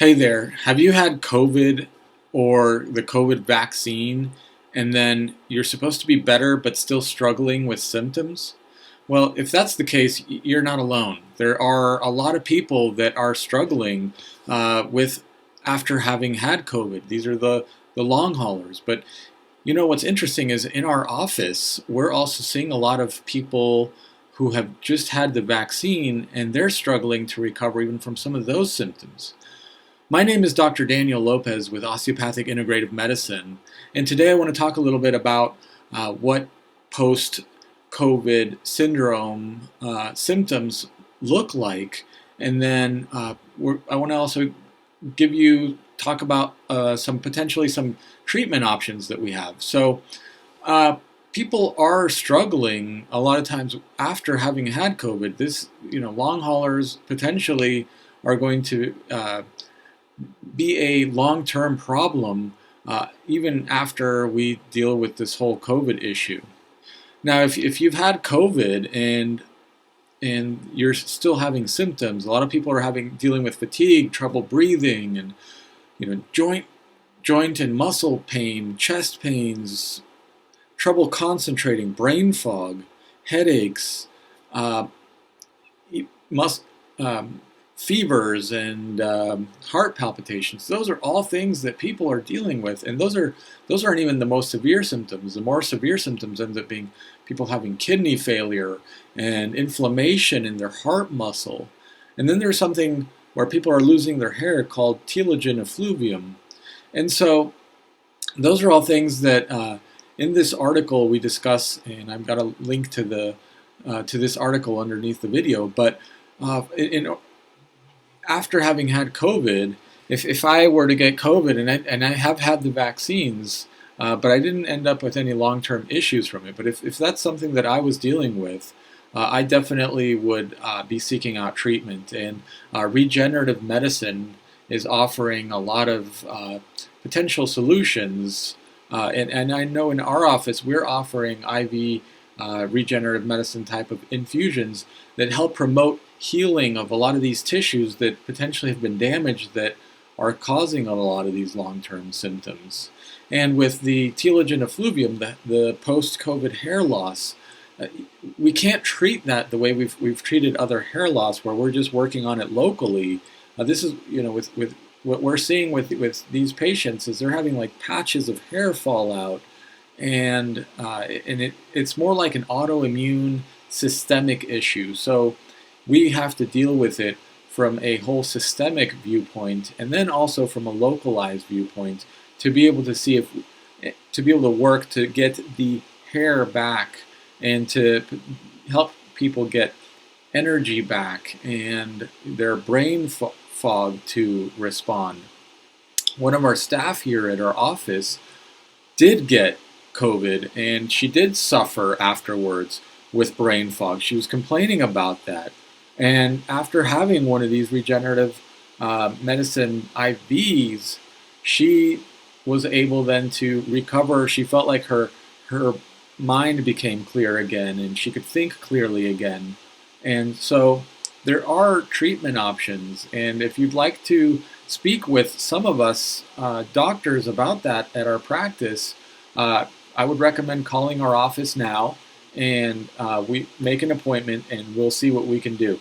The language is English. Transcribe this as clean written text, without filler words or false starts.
Hey there, have you had COVID or the COVID vaccine, and then you're supposed to be better but still struggling with symptoms? Well, if that's the case, you're not alone. There are a lot of people that are struggling with after having had COVID. These are the long haulers. But you know what's interesting is in our office, we're also seeing a lot of people who have just had the vaccine and they're struggling to recover even from some of those symptoms. My name is Dr. Daniel Lopez with Osteopathic Integrative Medicine, and today I want to talk a little bit about what post-COVID syndrome symptoms look like, and then I want to also talk about some treatment options that we have. So people are struggling a lot of times after having had COVID. Long haulers potentially are going to be a long-term problem even after we deal with this whole COVID issue. Now, if you've had COVID and you're still having symptoms, a lot of people are dealing with fatigue, trouble breathing, and joint and muscle pain, chest pains, trouble concentrating, brain fog, headaches, mus fevers, and heart palpitations. Those are all things that people are dealing with, and those aren't even the most severe symptoms. The more severe symptoms end up being people having kidney failure and inflammation in their heart muscle. And then there's something where people are losing their hair called telogen effluvium. And so those are all things that in this article we discuss, and I've got a link to this article underneath the video. But after having had COVID, if I were to get COVID, and I have had the vaccines, but I didn't end up with any long-term issues from it. But if that's something that I was dealing with, I definitely would be seeking out treatment. And regenerative medicine is offering a lot of potential solutions. And I know in our office we're offering IV regenerative medicine type of infusions that help promote healing of a lot of these tissues that potentially have been damaged that are causing a lot of these long-term symptoms. And with the telogen effluvium, the post-COVID hair loss, we can't treat that the way we've treated other hair loss, where we're just working on it locally. This is, with what we're seeing with these patients is they're having like patches of hair fall out, and it's more like an autoimmune systemic issue. So we have to deal with it from a whole systemic viewpoint, and then also from a localized viewpoint, to be able to work to get the hair back and to help people get energy back and their brain fog to respond. One of our staff here at our office did get COVID, and she did suffer afterwards with brain fog. She was complaining about that. And after having one of these regenerative medicine IVs, she was able then to recover. She felt like her mind became clear again, and she could think clearly again. And so there are treatment options. And if you'd like to speak with some of us doctors about that at our practice, I would recommend calling our office now, and we make an appointment, and we'll see what we can do.